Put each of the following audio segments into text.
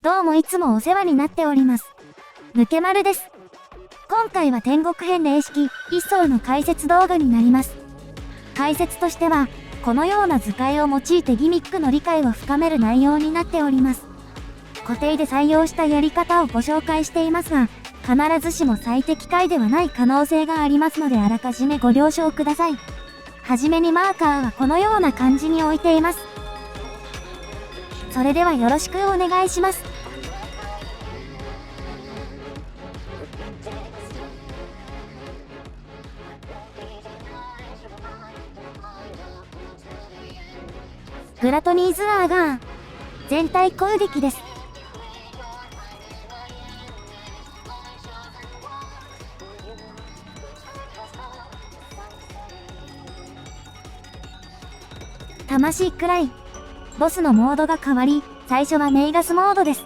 どうもいつもお世話になっております。ぬけまるです。今回は天国編霊式一層の解説動画になります。解説としては、このような図解を用いてギミックの理解を深める内容になっております。固定で採用したやり方をご紹介していますが、必ずしも最適解ではない可能性がありますのであらかじめご了承ください。はじめにマーカーはこのような感じに置いています。それではよろしくお願いします。グラトニーズアーガー全体攻撃です。魂くらいボスのモードが変わり、最初はメイガスモードです。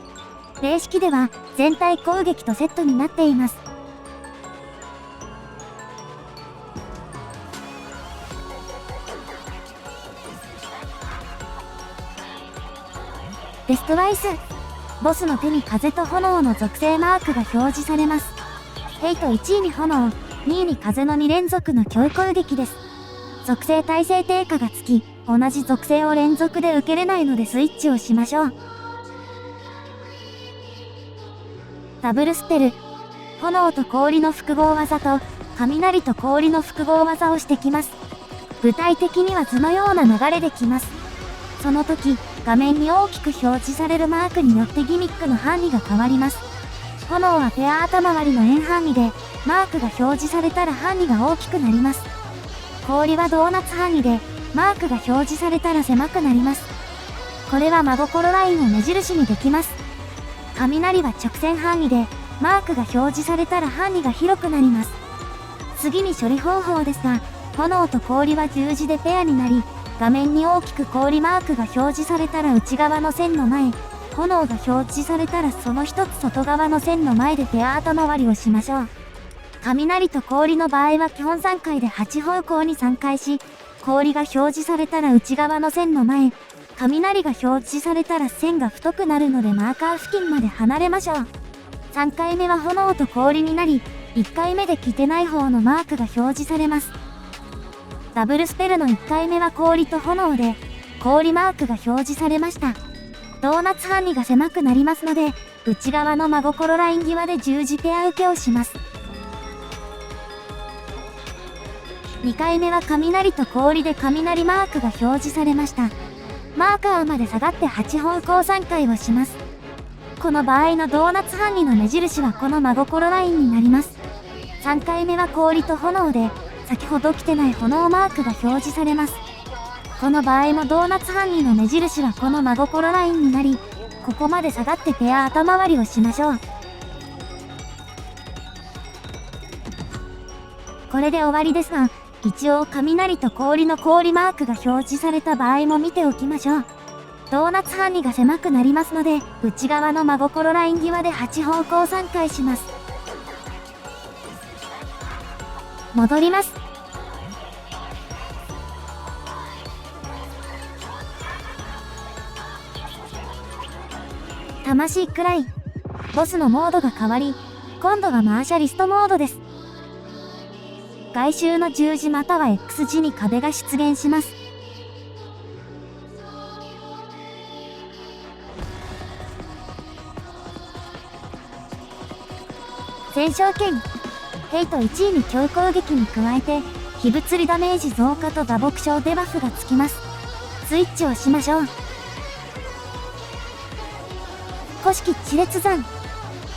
霊式では全体攻撃とセットになっています。デストワイスボスの手に風と炎の属性マークが表示されます。ヘイト1位に炎、2位に風の2連続の強攻撃です。属性耐性低下がつき、同じ属性を連続で受けれないのでスイッチをしましょう。ダブルスペル、炎と氷の複合技と雷と氷の複合技をしてきます。具体的には図のような流れできます。その時、画面に大きく表示されるマークによってギミックの範囲が変わります。炎はペア頭周りの円範囲で、マークが表示されたら範囲が大きくなります。氷はドーナツ範囲で、マークが表示されたら狭くなります。これは真心ラインを目印にできます。雷は直線範囲で、マークが表示されたら範囲が広くなります。次に処理方法ですが、炎と氷は十字でペアになり、画面に大きく氷マークが表示されたら内側の線の前、炎が表示されたらその一つ外側の線の前でペア頭回りをしましょう。雷と氷の場合は基本3回で8方向に3回し、氷が表示されたら内側の線の前、雷が表示されたら線が太くなるのでマーカー付近まで離れましょう。3回目は炎と氷になり、1回目で着てない方のマークが表示されます。ダブルスペルの1回目は氷と炎で、氷マークが表示されました。ドーナツ範囲が狭くなりますので、内側の真心ライン際で十字ペア受けをします。2回目は雷と氷で雷マークが表示されました。マーカーまで下がって8方向3回をします。この場合のドーナツ範囲の目印はこの真心ラインになります。3回目は氷と炎で、先ほど来てない炎マークが表示されます。この場合もドーナツ範囲の目印はこの真心ラインになり、ここまで下がってペア頭回りをしましょう。これで終わりですが、一応雷と氷の氷マークが表示された場合も見ておきましょう。ドーナツ範囲が狭くなりますので、内側の真心ライン際で8方向3回します。戻ります。魂くらいボスのモードが変わり、今度はマーシャリストモードです。外周の十字または X 字に壁が出現します。戦勝剣ヘイト1位に強攻撃に加えて、非物理ダメージ増加と打撲傷デバフがつきます。スイッチをしましょう。古式地裂山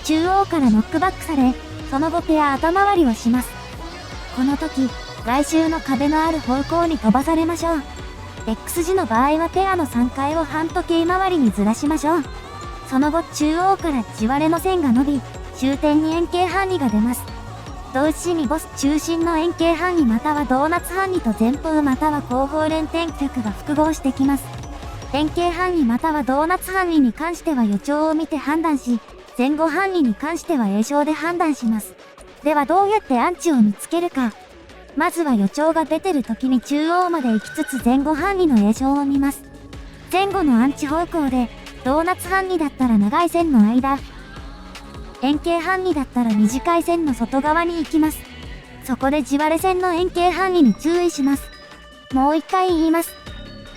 中央からノックバックされ、その後ペア頭回りをします。この時、外周の壁のある方向に飛ばされましょう。X 字の場合はペアの3回を半時計回りにずらしましょう。その後中央から地割れの線が伸び、終点に円形範囲が出ます。同時にボス中心の円形範囲またはドーナツ範囲と前方または後方連点脚が複合してきます。円形範囲またはドーナツ範囲に関しては予兆を見て判断し、前後範囲に関しては詠唱で判断します。ではどうやってアンチを見つけるか。まずは予兆が出てる時に中央まで行きつつ前後範囲の詠唱を見ます。前後のアンチ方向でドーナツ範囲だったら長い線の間、円形範囲だったら短い線の外側に行きます。そこで地割れ線の円形範囲に注意します。もう一回言います。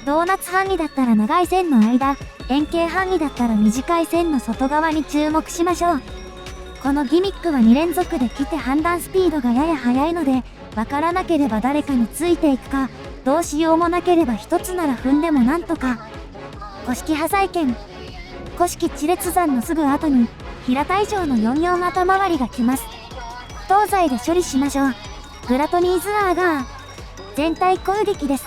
ドーナツ範囲だったら長い線の間、円形範囲だったら短い線の外側に注目しましょう。このギミックは2連続で来て判断スピードがやや速いので、わからなければ誰かについていくか、どうしようもなければ一つなら踏んでもなんとか。古式破砕剣。古式地裂山のすぐ後に、平大将の44頭回りが来ます。東西で処理しましょう。グラトニーズアーガー。全体攻撃です。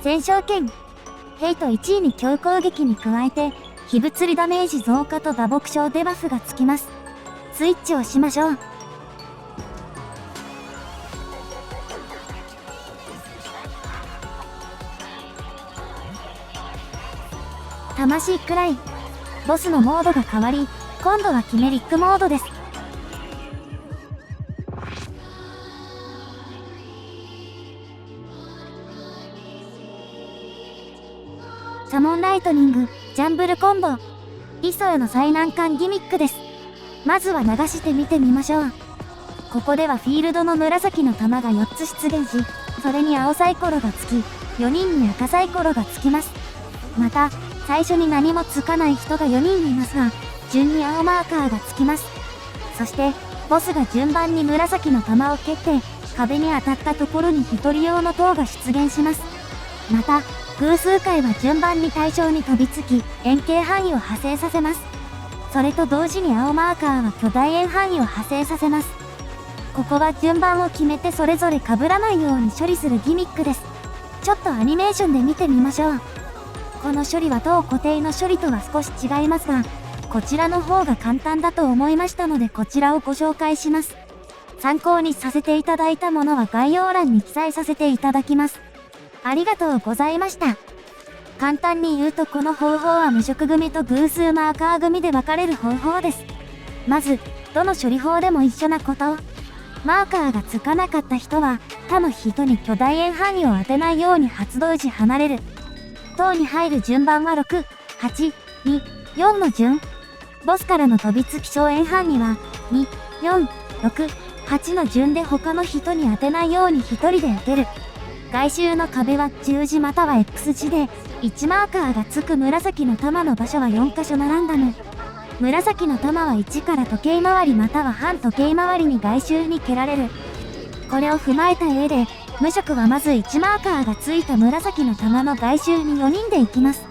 戦勝剣。ヘイト1位に強攻撃に加えて、非物理ダメージ増加と打撲傷デバフがつきます。スイッチをしましょう。魂くらい。ボスのモードが変わり、今度はキメリックモードです。サモンライトニング、ジャンブルコンボ。イソヨの最難関ギミックです。まずは流してみてみましょう。ここではフィールドの紫の玉が4つ出現し、それに青サイコロがつき、4人に赤サイコロがつきます。また、最初に何もつかない人が4人いますが、順に青マーカーがつきます。そして、ボスが順番に紫の玉を蹴って、壁に当たったところに1人用の塔が出現します。また、偶数回は順番に対象に飛びつき、円形範囲を派生させます。それと同時に青マーカーは巨大円範囲を派生させます。ここは順番を決めてそれぞれ被らないように処理するギミックです。ちょっとアニメーションで見てみましょう。この処理は塔固定の処理とは少し違いますが、こちらの方が簡単だと思いましたのでこちらをご紹介します。参考にさせていただいたものは概要欄に記載させていただきます。ありがとうございました。簡単に言うとこの方法は無色組と偶数マーカー組で分かれる方法です。まず、どの処理法でも一緒なこと。マーカーがつかなかった人は、他の人に巨大円範囲を当てないように発動時離れる。塔に入る順番は6、8、2、4の順。ボスからの飛びつき小円範囲は、2、4、6、8の順で他の人に当てないように1人で当てる。外周の壁は10字または X 字で、1マーカーがつく紫の玉の場所は4箇所のランダム。紫の玉は1から時計回りまたは反時計回りに外周に蹴られる。これを踏まえた上で、無色はまず1マーカーがついた紫の玉の外周に4人で行きます。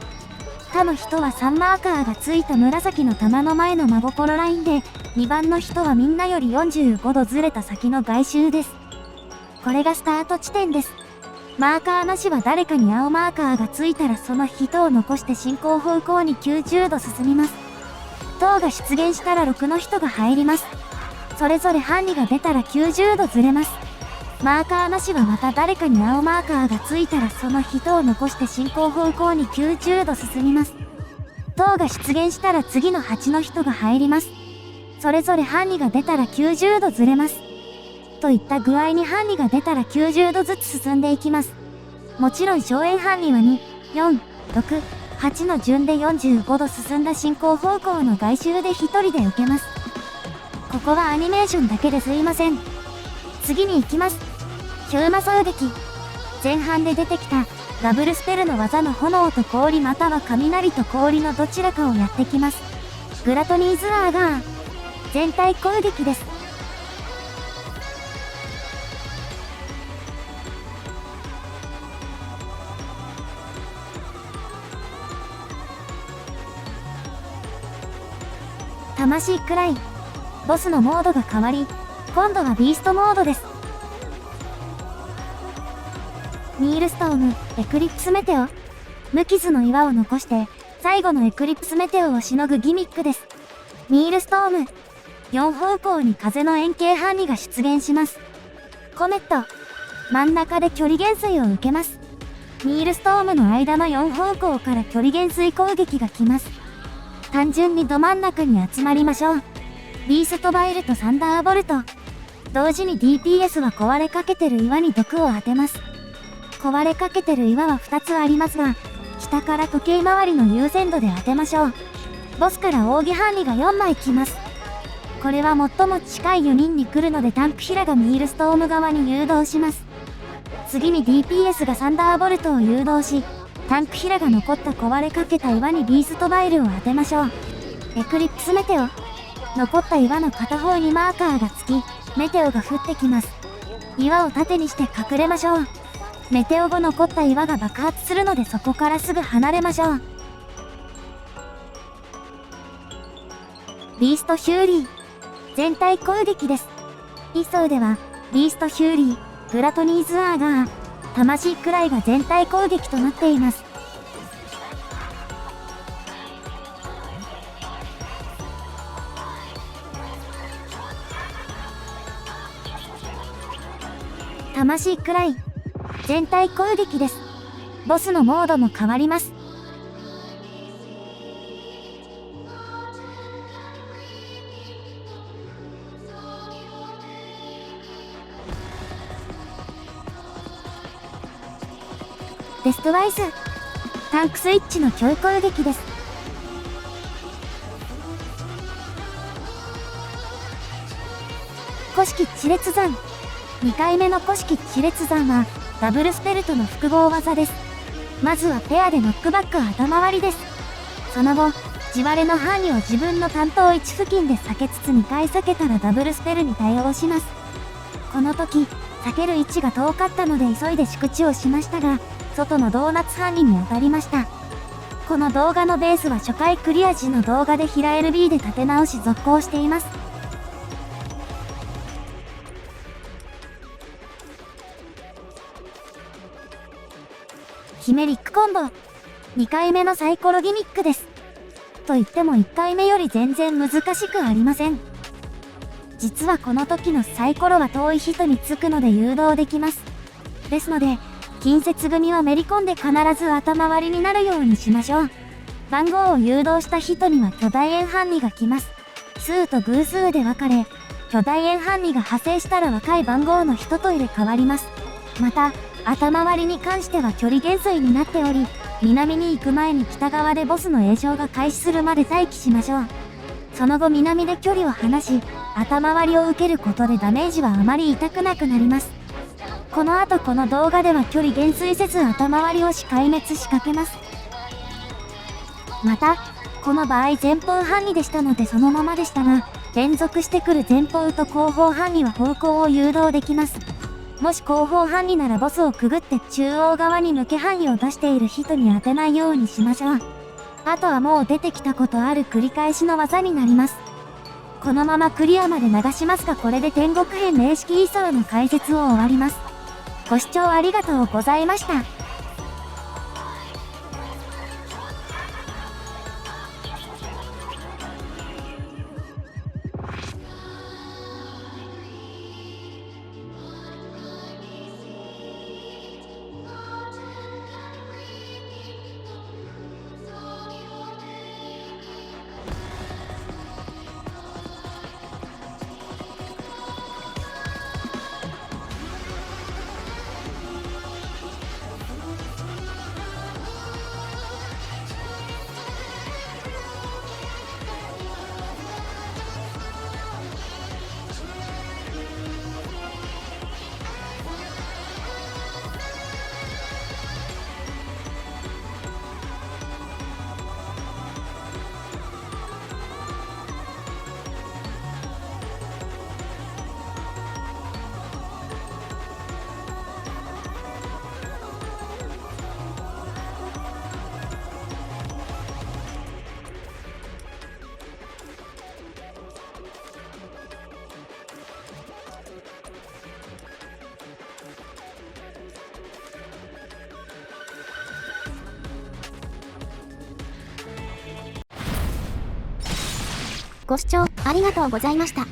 他の人は3マーカーがついた紫の玉の前の真心ラインで、2番の人はみんなより45度ずれた先の外周です。これがスタート地点です。マーカーなしは誰かに青マーカーがついたらその人を残して進行方向に90度進みます。塔が出現したら6の人が入ります。それぞれ範囲が出たら90度ずれます。マーカーなしはまた誰かに青マーカーがついたらその人を残して進行方向に90度進みます。塔が出現したら次の8の人が入ります。それぞれ範囲が出たら90度ずれます。といった具合に範囲が出たら90度ずつ進んでいきます。もちろん小円範囲は2、4、6、8の順で45度進んだ進行方向の外周で1人で受けます。ここはアニメーションだけですいません。次に行きます。ヒューマ狙撃。前半で出てきたダブルスペルの技の炎と氷または雷と氷のどちらかをやってきます。グラトニーズアーガー。全体攻撃です。魂くらい。ボスのモードが変わり、今度はビーストモードです。ミールストーム、エクリプスメテオ。無傷の岩を残して、最後のエクリプスメテオをしのぐギミックです。ミールストーム。4方向に風の円形範囲が出現します。コメット。真ん中で距離減衰を受けます。ミールストームの間の4方向から距離減衰攻撃が来ます。単純にど真ん中に集まりましょう。ビーストバイルとサンダーボルト。同時に DPS は壊れかけてる岩に毒を当てます。壊れかけてる岩は2つありますが、下から時計回りの優先度で当てましょう。ボスから扇ハンディが4枚来ます。これは最も近い4人に来るのでタンクヒラがミールストーム側に誘導します。次に DPS がサンダーボルトを誘導し、タンクヒラが残った壊れかけた岩にビーストバイルを当てましょう。エクリプスメテオ。残った岩の片方にマーカーがつき、メテオが降ってきます。岩を盾にして隠れましょう。メテオ後残った岩が爆発するのでそこからすぐ離れましょう。ビーストヒューリー。全体攻撃です。イソウでは、ビーストヒューリー、グラトニーズアーガー、魂くらいが全体攻撃となっています。魂くらい、全体攻撃です。ボスのモードも変わります。デストワイズ。タンクスイッチの強攻撃です。古式地裂山。2回目の古式地裂山は、ダブルスペルトの複合技です。まずはペアでノックバック頭割りです。その後、地割れの範囲を自分の担当位置付近で避けつつ2回避けたらダブルスペルに対応します。この時、避ける位置が遠かったので急いで宿地をしましたが、外のドーナツ範囲に当たりました。この動画のベースは初回クリア時の動画で平 LB で立て直し続行しています。ヒメリックコンボ。2回目のサイコロギミックです。と言っても1回目より全然難しくありません。実はこの時のサイコロは遠い人につくので誘導できます。ですので、近接組はめり込んで必ず頭割りになるようにしましょう。番号を誘導した人には巨大円ハンディが来ます。数と偶数で分かれ、巨大円ハンディが派生したら若い番号の人と入れ替わります。また、頭割りに関しては距離減衰になっており、南に行く前に北側でボスの詠唱が開始するまで待機しましょう。その後南で距離を離し、頭割りを受けることでダメージはあまり痛くなくなります。この後この動画では距離減衰せず頭割りを壊滅しかけます。また、この場合前方範囲でしたのでそのままでしたが、連続してくる前方と後方範囲は方向を誘導できます。もし後方範囲ならボスをくぐって中央側に抜け範囲を出している人に当てないようにしましょう。あとはもう出てきたことある繰り返しの技になります。このままクリアまで流しますがこれで天国編霊式イソウの解説を終わります。ご視聴ありがとうございました。ご視聴ありがとうございました。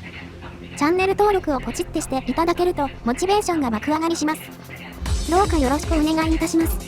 チャンネル登録をポチってしていただけるとモチベーションが爆上がりします。どうかよろしくお願いいたします。